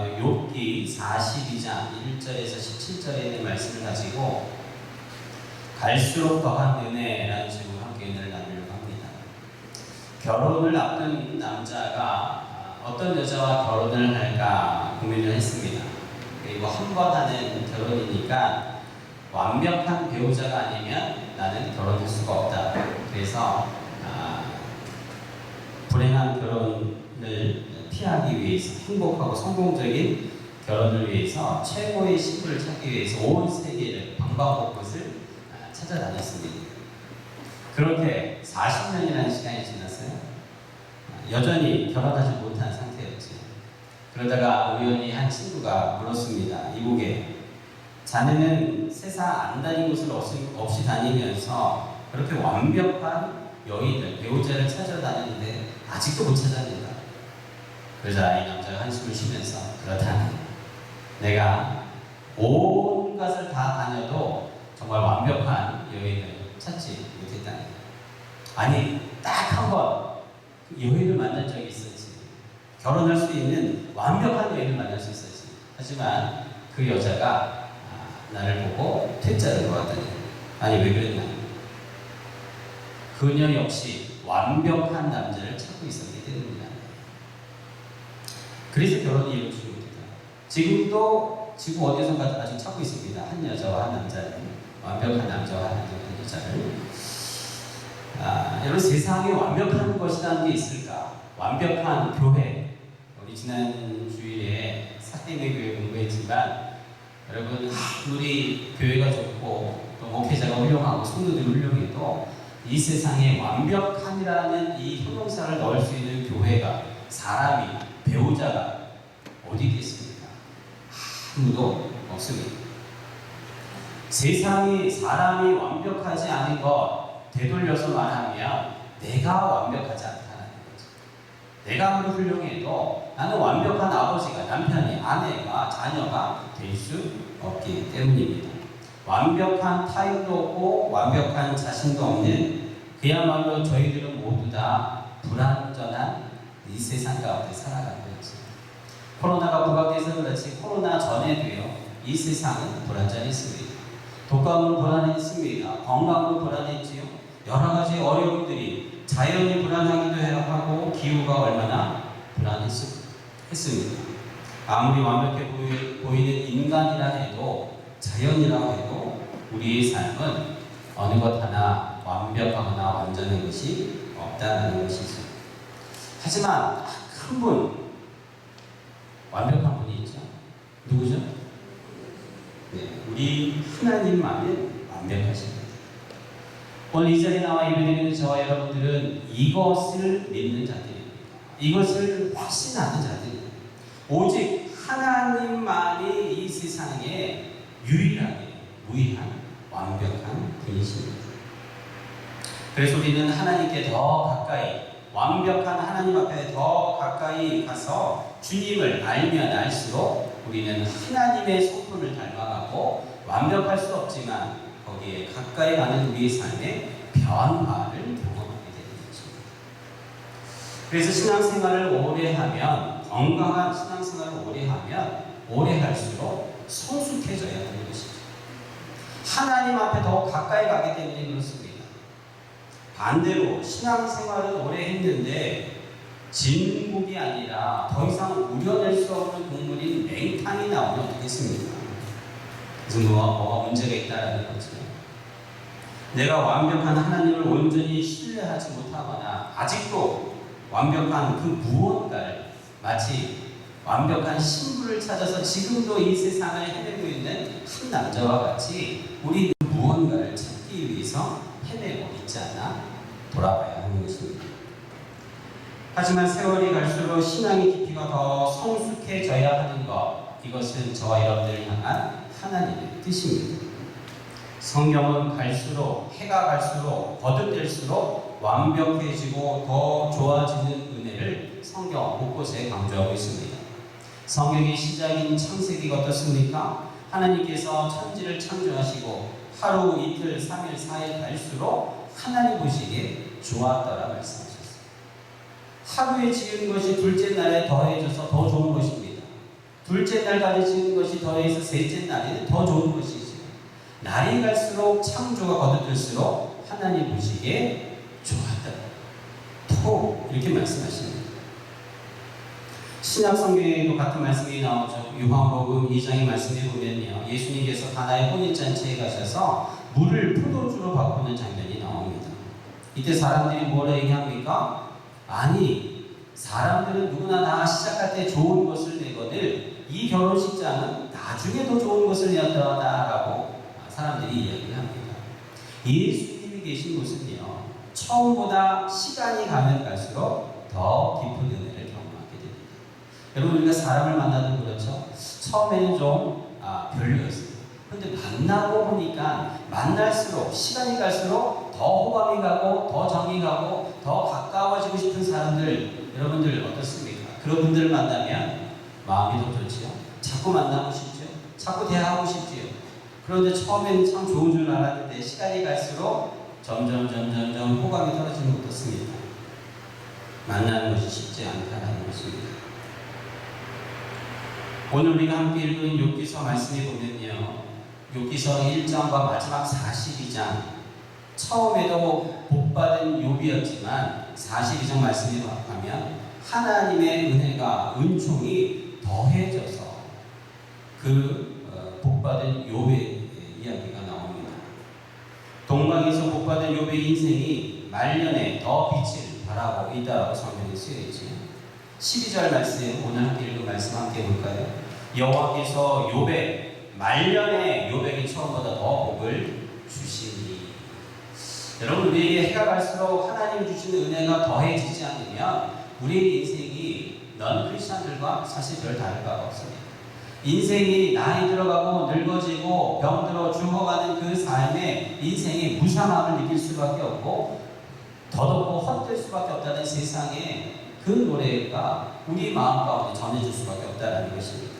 욥기 42장 1절에서 17절에 있는 말씀을 가지고 갈수록 더한 은혜라는 제목으로 함께 은혜를 나누려고 합니다. 결혼을 앞둔 남자가 어떤 여자와 결혼을 할까 고민을 했습니다. 그리고 한 번 하는 결혼이니까 완벽한 배우자가 아니면 나는 결혼할 수가 없다. 그래서 불행한 결혼을 피하기 위해서, 행복하고 성공적인 결혼을 위해서 최고의 신부를 찾기 위해서 온 세계를 방방곳곳을 찾아다녔습니다. 그렇게 40년이라는 시간이 지났어요. 여전히 결혼하지 못한 상태였죠. 그러다가 우연히 한 친구가 물었습니다. 이보게, 자네는 세상 안 다닌 곳을 없이 다니면서 그렇게 완벽한 여인을, 배우자를 찾아다녔는데 아직도 못 찾아낸다. 그러자 이 남자가 한숨을 쉬면서, 그렇다면 내가 온 것을 다 다녀도 정말 완벽한 여인을 찾지 못했다는 거예요. 아니, 딱 한 번 여인을 만난 적이 있었지. 결혼할 수 있는 완벽한 여인을 만날 수 있었지. 하지만 그 여자가 나를 보고 퇴짜를 놓았다니. 아니, 왜 그랬나? 그녀 역시 완벽한 남자를 찾고 있었기 때문이다. 그래서 결혼이 이루어지지 못했다. 지금도 지금 어디선가 아직 찾고 있습니다. 한 여자와 한 남자를, 완벽한 남자와 한 여자를. 여러분, 세상에 완벽한 것이라는 게 있을까? 완벽한 교회. 우리 지난 주일에 사대의 교회 공부했지만, 여러분, 우리 교회가 좋고 또 목회자가 훌륭하고 성도들이 훌륭해도 이 세상에 완벽함이라는 이 형용사를 넣을 수 있는 교회가, 사람이, 배우자가 어디 있겠습니까? 아무도 없습니다. 세상이, 사람이 완벽하지 않은 것 되돌려서 말하면 내가 완벽하지 않다는 거죠. 내가 아무리 훌륭해도 나는 완벽한 아버지가, 남편이, 아내가, 자녀가 될 수 없기 때문입니다. 완벽한 타인도 없고 완벽한 자신도 없는, 그야말로 저희들은 모두 다 불완전한 이 세상 가운데 살아가고 있죠. 코로나가 부각돼서 그렇지 코로나 전에도요, 이 세상은 불완전했습니다. 독감은 불안했습니다. 건강도 불안했지요. 여러 가지 어려움들이, 자연이 불안하기도 하고 기후가 얼마나 불안했습니다. 아무리 완벽해 보이는 인간이라 해도, 자연이라 해도 우리의 삶은 어느 것 하나 완벽하거나 완전한 것이 없다는 것이죠. 하지만 한 분, 완벽한 분이 있죠. 누구죠? 네, 우리 하나님만은 완벽하십니다. 오늘 이 자리에 나와 예배드리는 저와 여러분들은 이것을 믿는 자들입니다. 이것을 확신하는 자들입니다. 오직 하나님만이 이 세상에 유일하게 무의한 완벽한 분이십니다. 그래서 우리는 하나님께 더 가까이, 완벽한 하나님 앞에 더 가까이 가서 주님을 알면 알수록 우리는 하나님의 성품을 닮아가고, 완벽할 수 없지만 거기에 가까이 가는 우리의 삶의 변화를 경험하게 되는 것입니다. 그래서 신앙생활을 오래 하면, 건강한 신앙생활을 오래 하면 오래 할수록 성숙해져야 하는 것이죠. 하나님 앞에 더 가까이 가게 되는 그렇습니다. 반대로 신앙생활은 오래 했는데 진국이 아니라 더 이상 우려낼 수 없는 국물인 맹탕이 나오면 어떻겠습니까? 그래서 뭐가 문제가 있다는 거죠. 내가 완벽한 하나님을 온전히 신뢰하지 못하거나 아직도 완벽한 그 무언가를, 마치 완벽한 신부를 찾아서 지금도 이 세상을 헤매고 있는 한 남자와 같이 우리 무언가를 찾기 위해서 헤매고 있지 않나 돌아봐야 하는 것입니다. 하지만 세월이 갈수록 신앙의 깊이가 더 성숙해져야 하는 것, 이것은 저와 여러분들을 향한 하나님의 뜻입니다. 성경은 갈수록, 해가 갈수록, 거듭될수록 완벽해지고 더 좋아지는 은혜를 성경 곳곳에 강조하고 있습니다. 성경의 시작인 창세기가 어떻습니까? 하나님께서 천지를 창조하시고 하루, 이틀, 3일, 4일 갈수록 하나님 보시기에 좋았더라 말씀하셨습니다. 하루에 지은 것이 둘째 날에 더해져서 더 좋은 것입니다. 둘째 날까지 지은 것이 더해서 셋째 날에는 더 좋은 것이지. 날이 갈수록 창조가 거듭될수록 하나님 보시기에 좋았다. 또 이렇게 말씀하십니다. 신약 성경에도 같은 말씀이 나오죠. 요한복음 2장의 말씀에 보면요, 예수님께서 가나의 혼인잔치에 가셔서 물을 포도주로 바꾸는 장면이 나옵니다. 이때 사람들이 뭐라 얘기합니까? 아니, 사람들은 누구나 다 시작할 때 좋은 것을 내거늘 이 결혼식장은 나중에 더 좋은 것을 내었다라고 사람들이 이야기를 합니다. 예수님이 계신 곳은요, 처음보다 시간이 가면 갈수록 더 깊은 은혜를 경험하게 됩니다. 여러분, 우리가 사람을 만나도 그렇죠. 처음에는 좀 별로였어요. 근데 만나고 보니까 만날수록 시간이 갈수록 더 호감이 가고 더 정이 가고 더 가까워지고 싶은 사람들, 여러분들 어떻습니까? 그런 분들을 만나면 마음이 더 좋지요. 자꾸 만나고 싶죠. 자꾸 대화하고 싶지요. 그런데 처음에는 참 좋은 줄 알았는데 시간이 갈수록 점점 호감이 떨어지는 것 같습니다. 만나는 것이 쉽지 않다는 것입니다. 오늘 우리가 함께 읽은 욥기서 말씀에 보면요, 욥기서 1장과 마지막 42장, 처음에도 복받은 욥이었지만 42장 말씀에 가면 하나님의 은혜가, 은총이 더해져서 그 복받은 욥의 이야기가 나옵니다. 동방에서 복받은 욥의 인생이 말년에 더 빛을 발하고 있다라고 성경에 쓰여있지요. 12절 말씀, 오늘 함께 읽은 말씀 함께 볼까요? 여호와께서 욥의 말년에 욥에게 처음보다 더 복을 주시니. 여러분, 우리에게 해가 갈수록 하나님이 주시는 은혜가 더해지지 않으면 우리의 인생이 넌 크리스찬들과 사실 별 다를 바가 없습니다. 인생이 나이 들어가고 늙어지고 병들어 죽어가는 그 삶에 인생의 무상함을 느낄 수밖에 없고 더덥고 헛될 수밖에 없다는 세상에 그 노래가 우리 마음 가운데 전해질 수밖에 없다는 것입니다.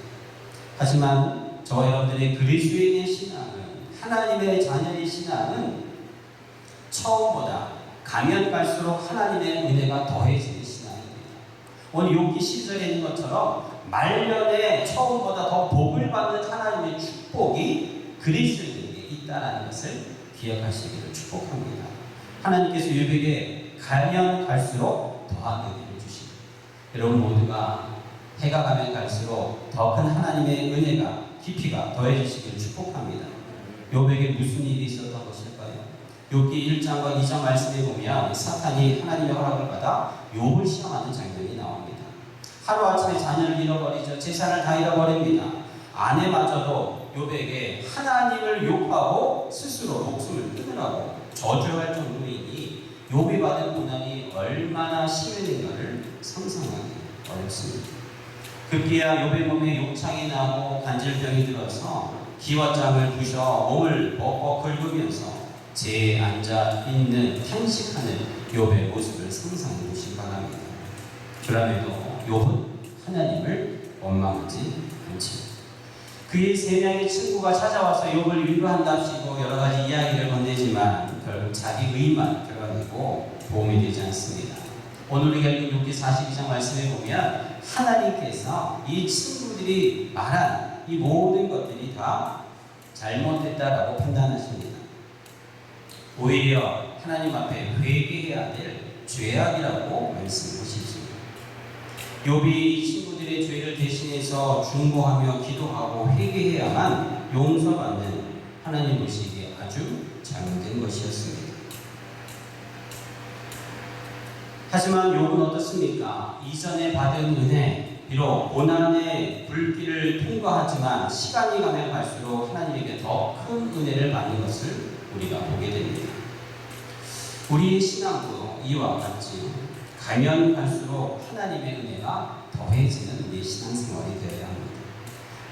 하지만 저와 여러분들의 그리스도인의 신앙은, 하나님의 자녀의 신앙은 처음보다 가면 갈수록 하나님의 은혜가 더해지는 신앙입니다. 오늘 욥기 10절에 있는 것처럼 말년에 처음보다 더 복을 받는 하나님의 축복이 그리스도인에게 있다는 것을 기억하시기를 축복합니다. 하나님께서 욥에게 가면 갈수록 더한 은혜를 주십니다. 여러분 모두가 해가 가면 갈수록 더 큰 하나님의 은혜가, 깊이가 더해지시기를 축복합니다. 욥에게 무슨 일이 있었던 것일까요? 욥기 1장과 2장 말씀에 보면 사탄이 하나님의 허락을 받아 욥을 시험하는 장면이 나옵니다. 하루아침에 자녀를 잃어버리죠. 재산을 다 잃어버립니다. 아내마저도 욥에게 하나님을 욕하고 스스로 목숨을 끊으라고 저주할 정도이니 욥이 받은 고난이 얼마나 심했는가를 상상하기 어렵습니다. 급기야 욥의 몸에 욕창이 나고 간질병이 들어서 기와장을 부셔 몸을 벅벅 긁으면서 재에 앉아 있는 탄식하는 욥의 모습을 상상해 보시기 바랍니다. 그럼에도 욥은 하나님을 원망하지 않습니다. 그의 세 명의 친구가 찾아와서 욥을 위로한답시고 여러 가지 이야기를 건네지만 결국 자기 의만 결과되고 도움이 되지 않습니다. 오늘 우리가 읽은 욥기 42장 말씀에 보면 하나님께서 이 친구들이 말한 이 모든 것들이 다 잘못됐다라고 판단하십니다. 오히려 하나님 앞에 회개해야 될 죄악이라고 말씀하시죠. 욥이 이 친구들의 죄를 대신해서 중보하며 기도하고 회개해야만 용서받는 하나님 보시기에 아주 잘못된 것이었습니다. 하지만 욥은 어떻습니까? 이전에 받은 은혜, 비록 고난의 불길을 통과하지만 시간이 가면 갈수록 하나님에게 더 큰 은혜를 받는 것을 우리가 보게 됩니다. 우리의 신앙도 이와 같이 가면 갈수록 하나님의 은혜가 더해지는 우리의 신앙생활이 되어야 합니다.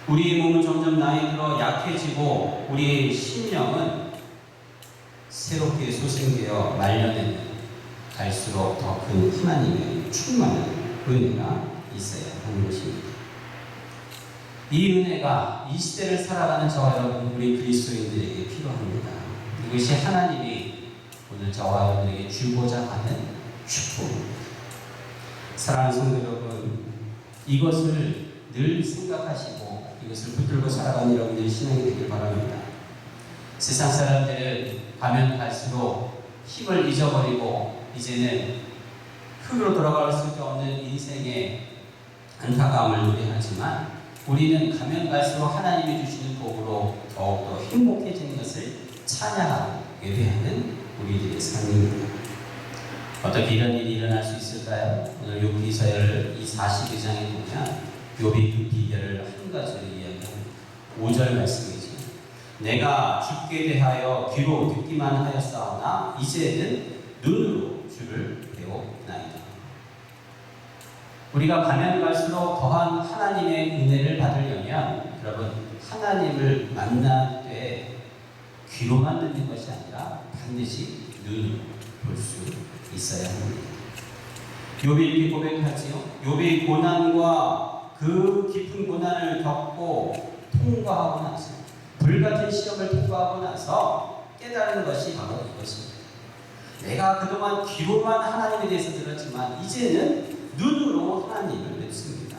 우리의 몸은 점점 나이 들어 약해지고 우리의 심령은 새롭게 소생되어 말년에는 갈수록 더 큰 하나님의 충만한 은혜가 있어야 하는 것입니다. 이 은혜가 이 시대를 살아가는 저와 여러분, 우리 그리스도인들에게 필요합니다. 이것이 하나님이 오늘 저와 여러분에게 주고자 하는 축복입니다. 사랑하는 성도 여러분, 이것을 늘 생각하시고 이것을 붙들고 살아가는 여러분들의 신앙이 되길 바랍니다. 세상 사람들은 가면 갈수록 힘을 잊어버리고 이제는 흙으로 돌아갈 수밖에 없는 인생의 안타까움을 노래하지만 우리는 가면 갈수록 하나님이 주시는 복으로 더욱더 행복해지는 것을 찬양하고 예배하는 우리들의 삶입니다. 어떻게 이런 일이 일어날 수 있을까요? 오늘 욥기서를 이 42장에 보면 욥이 그 비결을 한 가지로 이야기합니다. 5절 말씀이죠. 내가 주께 대하여 귀로 듣기만 하였사오나 이제는 눈으로 주를 배우나이다. 우리가 가면 갈수록 더한 하나님의 은혜를 받으려면 여러분 하나님을 만날 때 귀로만 듣는 것이 아니라 반드시 눈으로 볼 수 있어야 합니다. 욥이 이렇게 고백하지요. 욥이 고난과 그 깊은 고난을 겪고 통과하고 나서 불같은 시험을 통과하고 나서 깨달은 것이 바로 이것입니다. 내가 그동안 귀로만 하나님에 대해서 들었지만 이제는 눈으로 하나님을 뵙습니다.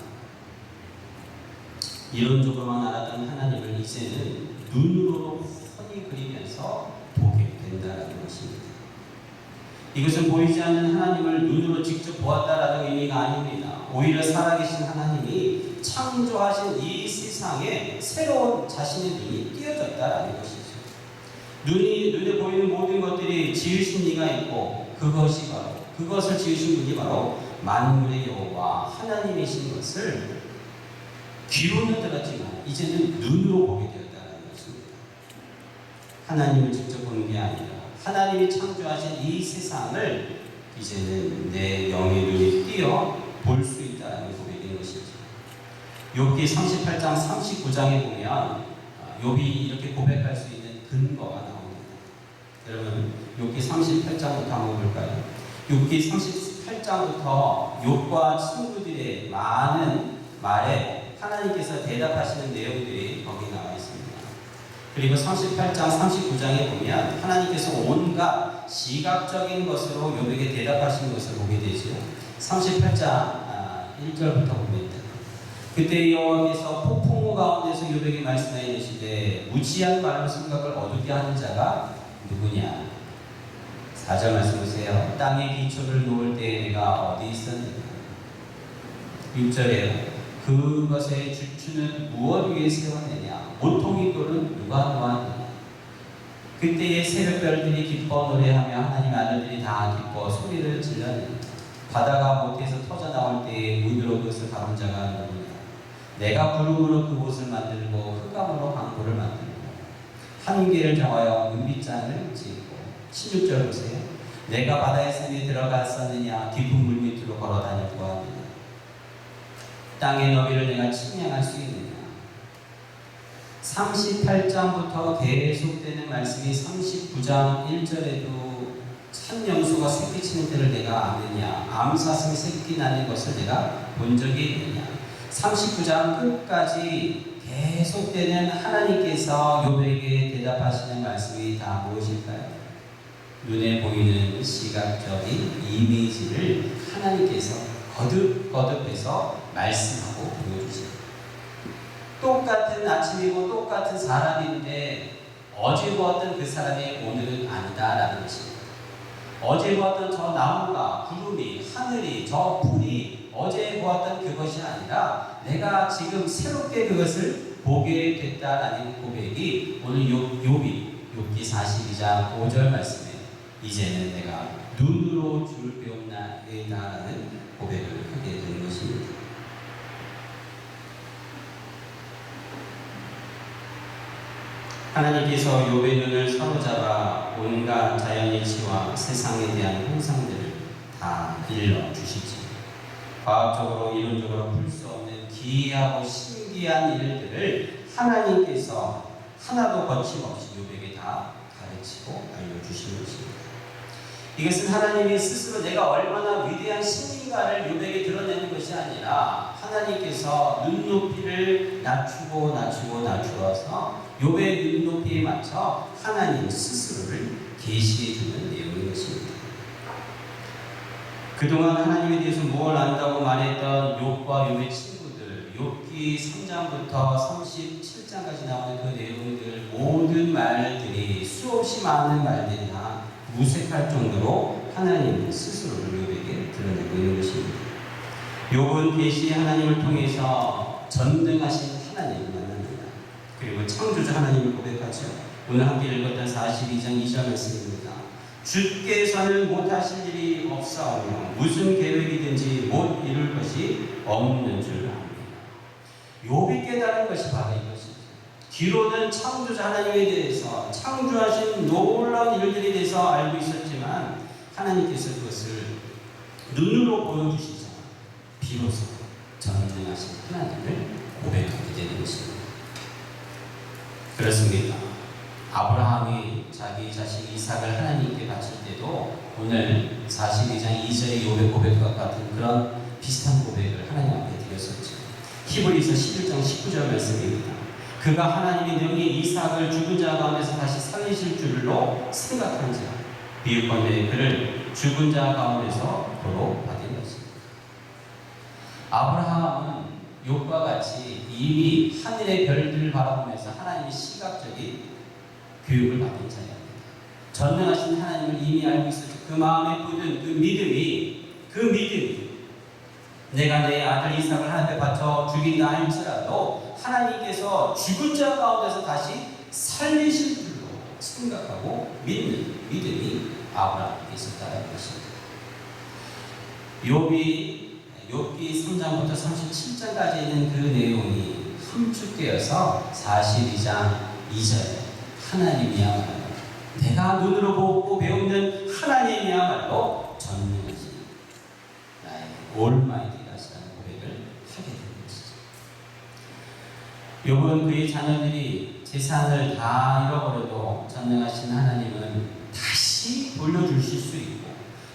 이론적으로만 알았던 하나님을 이제는 눈으로 훤히 그리면서 보게 된다는 것입니다. 이것은 보이지 않는 하나님을 눈으로 직접 보았다라는 의미가 아닙니다. 오히려 살아계신 하나님이 창조하신 이 세상에 새로운 자신의 눈이 띄어졌다라는 것이죠. 눈에 보이는 모든 것들이 지으신 이가 있고 그것을 지으신 분이 바로 만물의 여호와 하나님이신 것을 귀로는 들었지만 이제는 눈으로 보게 되었다는 것입니다. 하나님을 직접 보는 게 아니라 하나님이 창조하신 이 세상을 이제는 내 영의 눈이 띄어 볼 수 있다는 고백인 것이죠. 욥기 38장 39장에 보면 욥이 이렇게 고백할 수 있는 근거가 나옵니다. 여러분 욥기 38장부터 한번 볼까요? 욥기 38장부터 욥과 친구들의 많은 말에 하나님께서 대답하시는 내용들이 거기 나와 있습니다. 그리고 38장 39장에 보면 하나님께서 온갖 시각적인 것으로 욥에게 대답하시는 것을 보게 되죠. 38장 1절부터 봅니다. 그때 여호와께서 폭풍우 가운데서 욥에게 말씀하여 이르시되 무지한 말로 생각을 어둡게 하는 자가 누구냐. 4절 말씀 보세요. 땅에 기초를 놓을 때에 내가 어디 있었느냐. 6절에 그것의 주추는 무엇 위에 세웠느냐. 모퉁이 돌은 누가 놓았느냐. 그때의 새벽별들이 기뻐 노래하며 하나님의 아들들이 다 기뻐 소리를 질렀느냐. 바다가 못해서 터져 나올 때에 문으로 그것을 가둔 자가 누구냐. 내가 구름으로 그곳을 만들고 흑암으로 항구를 만들고 한계를 정하여 은빛잔을 짓고. 16절 보세요. 내가 바다의 샘에 들어갔었느냐. 깊은 물 밑으로 걸어 다닐 보았느냐. 땅의 너비를 내가 측량할 수 있느냐. 38장부터 계속되는 말씀이 39장 1절에도 산염소가 새끼치는 때를 내가 아느냐. 암사슴이 새끼 나는 것을 내가 본 적이 있느냐. 39장 끝까지 계속되는 하나님께서 욥에게 대답하시는 말씀이 다 무엇일까요? 눈에 보이는 시각적인 이미지를 하나님께서 거듭해서 말씀하고 보여주십니다. 똑같은 아침이고 똑같은 사람인데 어제 보았던 그 사람이 오늘은 아니다라는 것입니다. 어제 보았던 저 나무가, 구름이, 하늘이, 저 풀이 어제 보았던 그것이 아니라 내가 지금 새롭게 그것을 보게 됐다라는 고백이 오늘 욥기 42장 5절 말씀에 이제는 내가 눈으로 주를 배웠나이다라는 고백을 하게 되는 것입니다. 하나님께서 욥의 눈을 사로잡아 온갖 자연일치와 세상에 대한 형상들을 다 일러주시지. 과학적으로 이론적으로 풀 수 없는 기이하고 신기한 일들을 하나님께서 하나도 거침없이 욥에게 다 가르치고 알려주신 것입니다. 이것은 하나님이 스스로 내가 얼마나 위대한 신인가를 욥에게 드러내는 것이 아니라 하나님께서 눈높이를 낮추어서 욥의 눈높이에 맞춰 하나님 스스로를 계시해 주는 내용인 것입니다. 그동안 하나님에 대해서 무엇을 안다고 말했던 욥과 욥의 친구들, 욥기에 욥기 3장부터 37장까지 나오는 그 내용들 모든 말들이 수없이 많은 말들이 다 무색할 정도로 하나님 스스로를 욥에게 드러내고 있는 것입니다. 욥은 계시 하나님을 통해서 전능하신 하나님을 만납니다. 그리고 창조주 하나님을 고백하죠. 오늘 함께 읽었던 42장 2절 말씀입니다. 주께서는 못하실 일이 없사오며 무슨 계획이든지 못 이룰 것이 없는 줄 압니다. 욥이 깨달은 것이 바로 이것입니다. 뒤로는 창조주 하나님에 대해서 창조하신 놀라운 일들에 대해서 알고 있었지만 하나님께서 그것을 눈으로 보여주시자 비로소 전능하신 하나님을 고백하게 되는 것입니다. 그렇습니다. 아브라함이 자기 자식 이삭을 하나님께 바칠 때도 오늘 42장 2절의 욥의 고백과 같은 그런 비슷한 고백을 하나님 앞에 드렸었죠. 히브리서 11장 19절 말씀입니다. 그가 하나님이 능히 이삭을 죽은 자 가운데서 다시 살리실 줄로 생각한 자 비유컨대 그를 죽은 자 가운데서 도로 받은 것입니다. 아브라함은 욥과 같이 이미 하늘의 별들을 바라보면서 하나님의 시각적인 교육을 받은 자입니다. 전능하신 하나님을 이미 알고 있었죠. 그 마음에 굳은 그 믿음이 내가 내 아들 이삭을 하나님께 바쳐 죽인다 할지라도 하나님께서 죽은 자 가운데서 다시 살리실 줄로 생각하고 믿는 믿음이 아브라함에게 있었다는 것입니다. 욥기 3장부터 37장까지 있는 그 내용이 함축되어서 42장 2절에 하나님이야말로 내가 눈으로 보고 배우는 하나님이야말로 전능하신 나의 올마이티가시라는 고백을 하게 되는 것이죠. 욥은 그의 자녀들이 재산을 다 잃어버려도 전능하신 하나님은 다시 돌려주실 수 있고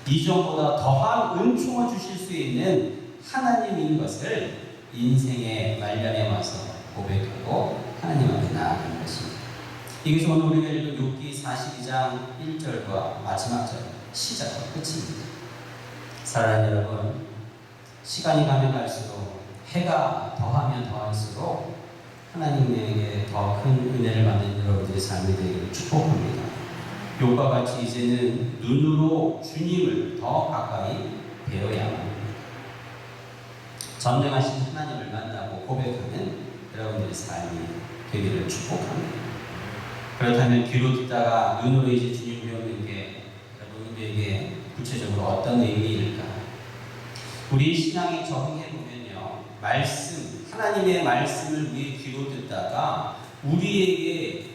이전보다 더한 은총을 주실 수 있는 하나님인 것을 인생의 말년에 와서 고백하고 하나님 앞에 나아가는 것입니다. 이것이 오늘 우리가 읽은 욥기 42장 1절과 마지막 절 시작과 끝입니다. 사랑하는 여러분, 시간이 가면 갈수록 해가 더하면 더할수록 하나님에게 더 큰 은혜를 받는 여러분들의 삶이 되기를 축복합니다. 욥과 같이 이제는 눈으로 주님을 더 가까이 배워야만 합니다. 전능하신 하나님을 만나고 고백하는 여러분들의 삶이 되기를 축복합니다. 그렇다면 귀로 듣다가 눈으로 이제 주님 배우는 게 여러분들에게 구체적으로 어떤 의미일까? 우리 신앙에 적응해 보면요, 하나님의 말씀을 우리의 귀로 듣다가 우리의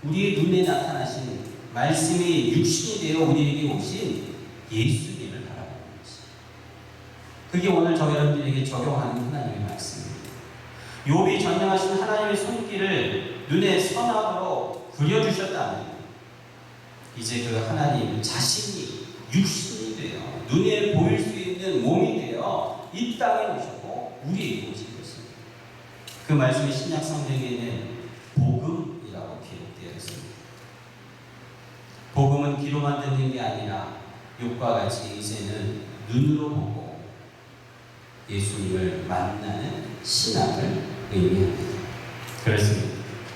눈에 나타나신 말씀이 육신이 되어 우리에게 오신 예수님을 바라보는 것입니다. 그게 오늘 저 여러분들에게 적용하는 하나님의 말씀입니다. 욥이 전능하신 하나님의 손길을 눈에 선하도록 그려주셨다면 이제 그 하나님 자신이 육신이 되어 눈에 보일 수 있는 몸이 되어 이 땅에 오셨고 우리에게 오신 것입니다. 그 말씀이 신약 성경에는 복음이라고 기록되어 있습니다. 복음은 귀로만 듣는 게 아니라 욥과 같이 이제는 눈으로 보고 예수님을 만나는 신앙을 의미합니다. 그렇습니다.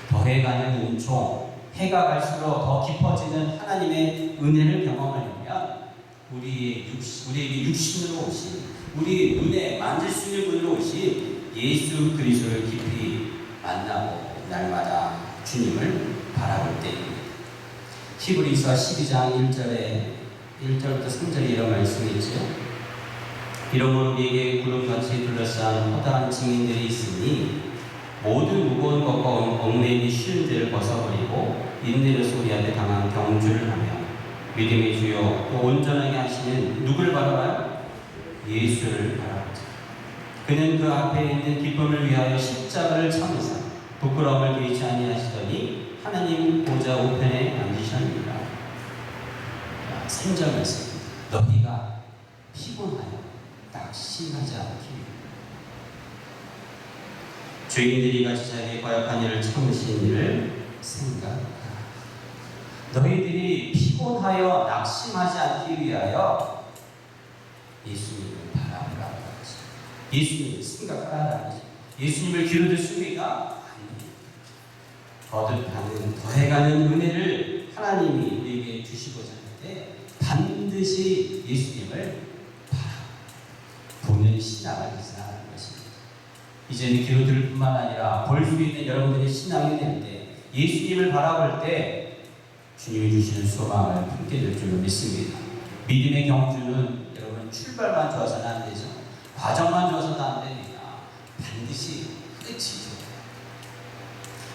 더해가는 은총, 해가 갈수록 더 깊어지는 하나님의 은혜를 경험하려면 우리에게 육신으로 오신, 우리 눈에 만질 수 있는 분으로 오신 예수 그리스도를 깊이 만나고 날마다 주님을 바라볼 때입니다. 히브리서 12장 1절부터 3절에 이런 말씀이 있죠. 이러므로 우리에게 구름같이 둘러싼 허다한 증인들이 있으니 모든 무거운 것과 얽매이기 쉬운 죄를 벗어버리고 인내로서 우리 앞에 당한 경주를 하며 믿음의 주요 또 온전하게 하시는 누구를 바라봐요? 예수를 바라보자. 그는 그 앞에 있는 기쁨을 위하여 십자가를 참으사 부끄러움을 개의치 아니하시더니 하나님 보좌 우편에 앉으셨느니라. 3절 말씀. 너희가 피곤하여 낙심하지 않기 위하여 죄인들이 같이 자기의 거역한 일을 참으신 일을 생각하라. 너희들이 피곤하여 낙심하지 않기 위하여 예수님을 바라보라는 것입니다. 예수님을 생각하라는 것입니다. 예수님을 귀로 듣습니까? 거듭하는 더해가는 은혜를 하나님이 우리에게 주시고자 하는데 반드시 예수님을 보는 신앙을 기사하는 것입니다. 이제는 귀로 들을 뿐만 아니라 볼 수 있는 여러분들의 신앙이 되는데 예수님을 바라볼 때 주님이 주시는 소망을 품게 될 줄로 믿습니다. 믿음의 경주는 여러분 출발만 좋아서는 안 되죠. 과정만 좋아서는 안 됩니다. 반드시 끝이 좋아요.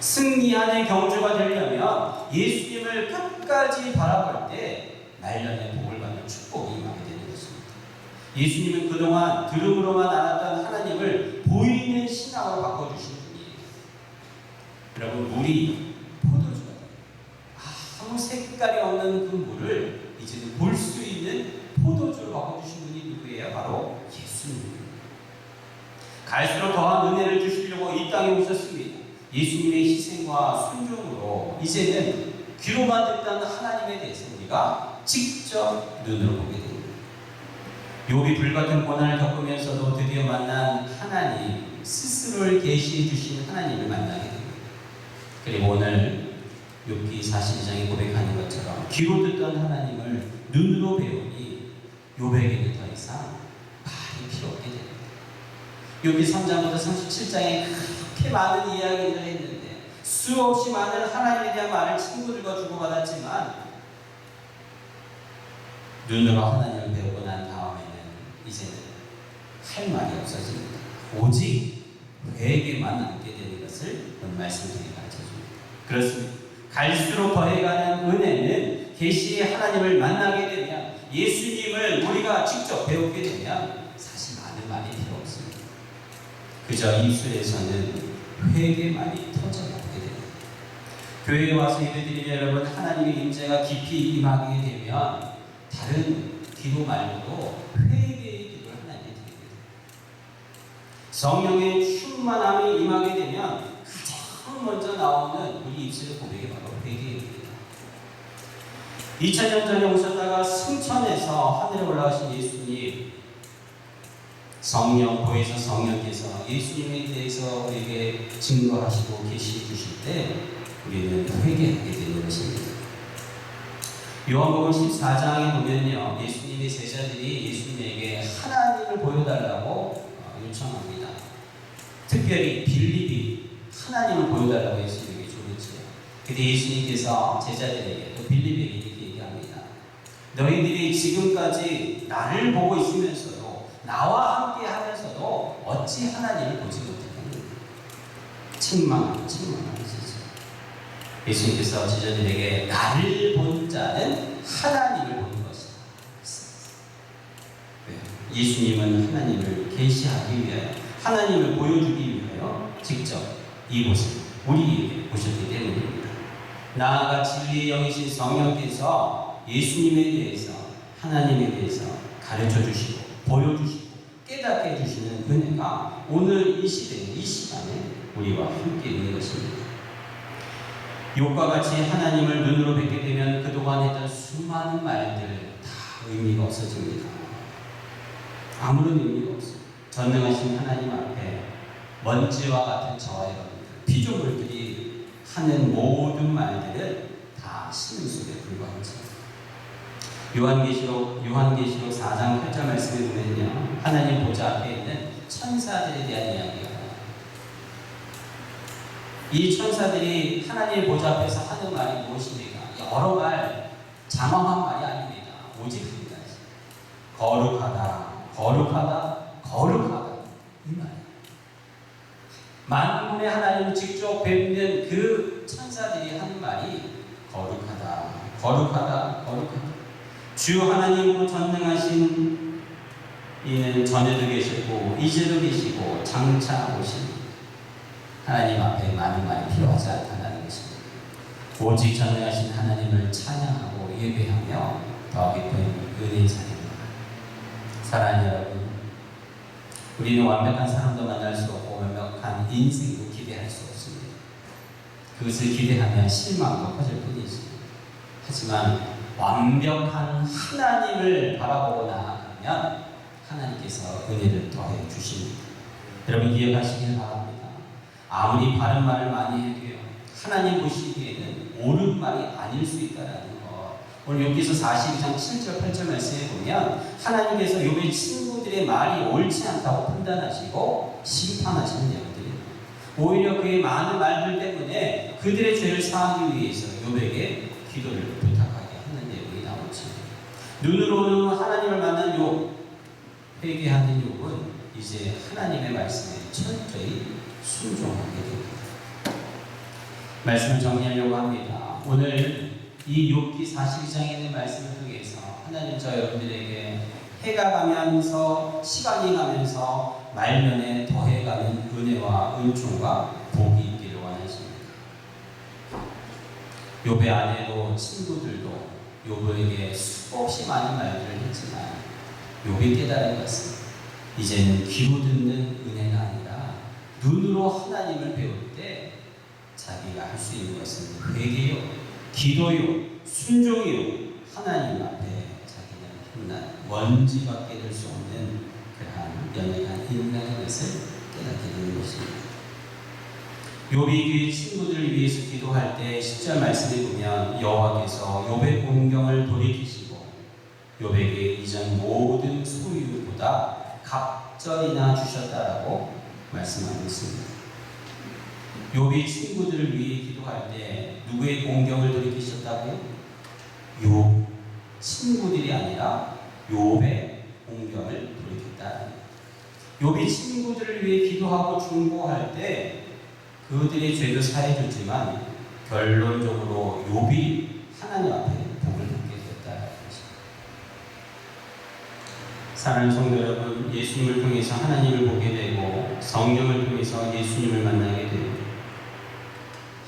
승리하는 경주가 되려면 예수님을 끝까지 바라볼 때 말년에 복을 받는 축복이 임하게 되는 것입니다. 예수님은 그동안 들음으로만 알았던 하나님을 보이는 신앙으로 바꿔주신 분이에요. 여러분, 물이 포도주가 돼요. 아무 색깔이 없는 그 물을 이제는 볼 수 있는 포도주로 바꿔주신 분이 누구예요? 바로 예수님입니다. 갈수록 더한 은혜를 주시려고 이 땅에 오셨습니다. 예수님의 희생과 순종으로 이제는 귀로만 듣던 하나님에 대해서 우리가 직접 눈으로 보게 됩니다. 욥이 불같은 고난을 겪으면서도 드디어 만난 하나님 스스로를 계시해 주신 하나님을 만나게 됩니다. 그리고 오늘 욥기 42장에 고백하는 것처럼 귀로 듣던 하나님을 눈으로 배우니 욥에게는 더 이상 말이 필요 없게 됩니다. 욥기 3장부터 37장에 그렇게 많은 이야기를 했는데 수없이 많은 하나님에 대한 말을 친구들과 주고받았지만 눈으로 하나님을 배우고 난 다음에는 이제는 할 말이 없어집니다. 오직 회개만 남게 되는 것을 오늘 말씀드리고 가르쳐줍니다. 그렇습니다. 갈수록 더해가는 은혜는 계시의 하나님을 만나게 되면 예수님을 우리가 직접 배우게 되면 사실 많은 말이 필요 없습니다. 그저 입술에서는 회개만이 터져나오게 됩니다. 교회에 와서 예배드리면 여러분 하나님의 임재가 깊이 임하게 되면 다른 기도 말고도 회개의 기도를 하나님께 드리게 됩니다. 성령의 충만함이 임하게 되면 가장 먼저 나오는 우리 입술의 고백이 바로 회개입니다. 2000년 전에 오셨다가 승천해서 하늘에 올라가신 예수님, 성령, 보혜사 성령께서 예수님에 대해서 우리에게 증거하시고 계시해 주실 때 우리는 회개하게 되는 것입니다. 요한복음 14장에 보면요, 예수님의 제자들이 예수님에게 하나님을 보여달라고 요청합니다. 특별히 빌립이 하나님을 보여달라고 예수님에게 조르지요. 근데 예수님께서 제자들에게 또 빌립에게 이렇게 얘기합니다. 너희들이 지금까지 나를 보고 있으면서도 나와 함께 하면서도 어찌 하나님을 보지 못하겠느냐. 책망하시죠. 예수님께서 제자들에게 나를 본 자는 하나님을 보는 것이다. 예수님은 하나님을 계시하기 위하여 하나님을 보여주기 위하여 직접 이곳에 우리에게 오셨기 때문입니다. 나아가 진리의 영이신 성령께서 예수님에 대해서 하나님에 대해서 가르쳐 주시고 보여주시고 깨닫게 해주시는 은혜가 오늘 이 시대에 이 시간에 우리와 함께 있는 것입니다. 욥과 같이 하나님을 눈으로 뵙게 되면 그동안 했던 수많은 말들 다 의미가 없어집니다. 아무런 의미가 없어요. 전능하신 하나님 앞에 먼지와 같은 저와 여러분들, 피조물들이 하는 모든 말들은 다 신음소리에 불과하죠. 요한계시록 4장 8절 말씀에 보면요, 하나님 보좌 앞에 있는 천사들에 대한 이야기가 나와요. 이 천사들이 하나님 보좌 앞에서 하는 말이 무엇입니까? 여러 말, 장황한 말이 아닙니다. 오직 한 가지. 거룩하다, 거룩하다, 거룩하다. 이 말이에요. 만군의 하나님을 직접 뵙는 그 천사들이 하는 말이 거룩하다, 거룩하다, 거룩하다. 주 하나님으로 전능하신 이는 전에도 계셨고 이제도 계시고 장차 오신 하나님 앞에 많은 말이 필요하지 않다는 것입니다. 오직 전능하신 하나님을 찬양하고 예배하며 더 깊은 은혜의 자리입니다. 사랑하는 여러분, 우리는 완벽한 사람도 만날 수 없고 완벽한 인생도 기대할 수 없습니다. 그것을 기대하면 실망도 커질 뿐이지. 하지만 완벽한 하나님을 바라보고 나아가면 하나님께서 은혜를 더해 주십니다. 여러분 기억하시길 바랍니다. 아무리 바른 말을 많이 해도요, 하나님 보시기에는 옳은 말이 아닐 수 있다라는 것. 오늘 욥기서 42장 7절 8절 말씀에 보면 하나님께서 욥의 친구들의 말이 옳지 않다고 판단하시고 심판하시는 내용들이에요. 오히려 그의 많은 말들 때문에 그들의 죄를 사하기 위해서 욥에게 기도를 부탁하게 하는 내용이 나오죠. 눈으로는 하나님을 만난 욥, 회개하는 욥은 이제 하나님의 말씀에 철저히 순종하게 됩니다. 말씀을 정리하려고 합니다. 오늘 이 욥기 42장에 있는 말씀을 통해서 하나님 저 여러분들에게 해가 가면서 시간이 가면서 말년에 더해가는 은혜와 은총과 복이 있기를 원하십니다. 욥의 아내도 친구들도 욥에게 수없이 많은 말들을 했지만 욥이 깨달은 것은 이제는 귀로 듣는 은혜가 아니라 눈으로 하나님을 배울 때 자기가 할 수 있는 것은 회개요, 기도요, 순종이요, 하나님 앞에 자기는 흔한 먼지밖에 될 수 없는 그러한 연약한 인간의 것을 깨닫게 되는 것입니다. 욥이 그의 친구들을 위해서 기도할 때 10절 말씀에 보면 여호와께서 욥의 공경을 돌이키시고 욥에게 이전 모든 소유보다 갑절이나 주셨다라고 말씀하고 있습니다. 욥이 친구들을 위해 기도할 때 누구의 공경을 돌이키셨다고요? 욥 친구들이 아니라 욥의 공경을 돌이켰다. 욥이 친구들을 위해 기도하고 중보할 때 그들의 죄도 사해줬지만 결론적으로 욥이 하나님 앞에 복을 받게 됐다는 것입니다. 사랑하는 성도 여러분, 예수님을 통해서 하나님을 보게 되고 성경을 통해서 예수님을 만나게 되고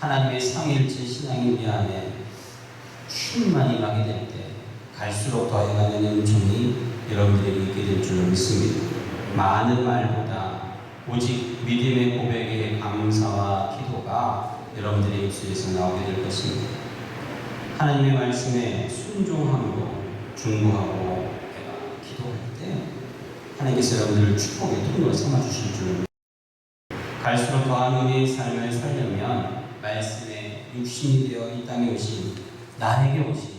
하나님의 삼위일체 신앙이 우리 안에 충만히 임하게 될 때 갈수록 더해가는 은총이 여러분들에게 있게 될 줄로 믿습니다. 많은 말보다 오직 믿음의 고백의 감사와 기도가 여러분들의 입술에서 나오게 될 것입니다. 하나님의 말씀에 순종함으로 중보하고 기도할 때 하나님께서 여러분들을 축복의 통로로 삼아주실 줄로 믿습니다. 갈수록 더한 은혜의 삶을 살려면 말씀에 육신이 되어 이 땅에 오신 나에게 오신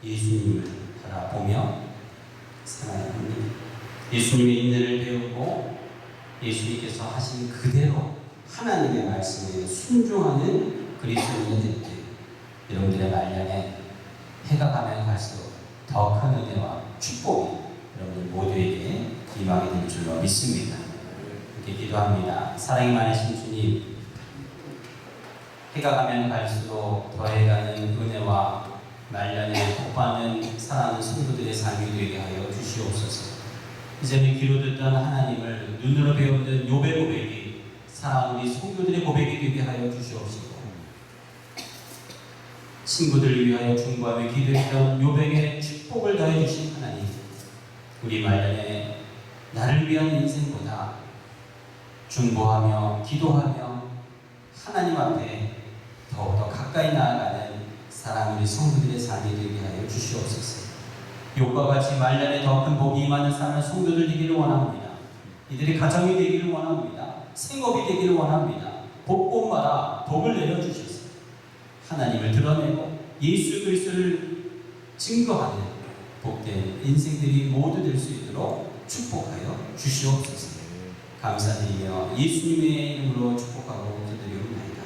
예수님을 바라보며 살아야 합니다. 예수님의 인내를 배우고 예수님께서 하신 그대로 하나님의 말씀에 순종하는 그리스도인이 될 때 여러분들의 말년에 해가 가면 갈수록 더 큰 은혜와 축복이 여러분들 모두에게 임하게 될 줄로 믿습니다. 이렇게 기도합니다. 사랑이 많으신 주님, 해가 가면 갈수록 더해가는 은혜와 말년에 복받는 사랑하는 성도들의 삶이 되게 하여 주시옵소서. 이제는 귀로 듣던 하나님을 눈으로 배우는 욥의 고백이 사랑하는 우리 성도들의 고백이 되게 하여 주시옵시고, 친구들을 위하여 중보하며 기도했던 욥에게 축복을 더해 주신 하나님, 우리 말년에 나를 위한 인생보다 중보하며 기도하며 하나님 앞에 더욱더 가까이 나아가는 사랑하는 우리 성도들의 삶이 되게 하여 주시옵소서. 욥과 같이 말년에 더 큰 복이 임하는 사랑하는 성도들 되기를 원합니다. 이들의 가정이 되기를 원합니다. 생업이 되기를 원합니다. 복복마다 복을 내려주셔서 하나님을 드러내고 예수 그리스도를 증거하는 복된 인생들이 모두 될 수 있도록 축복하여 주시옵소서. 감사드리며 예수님의 이름으로 축복하고 기도드리옵나이다.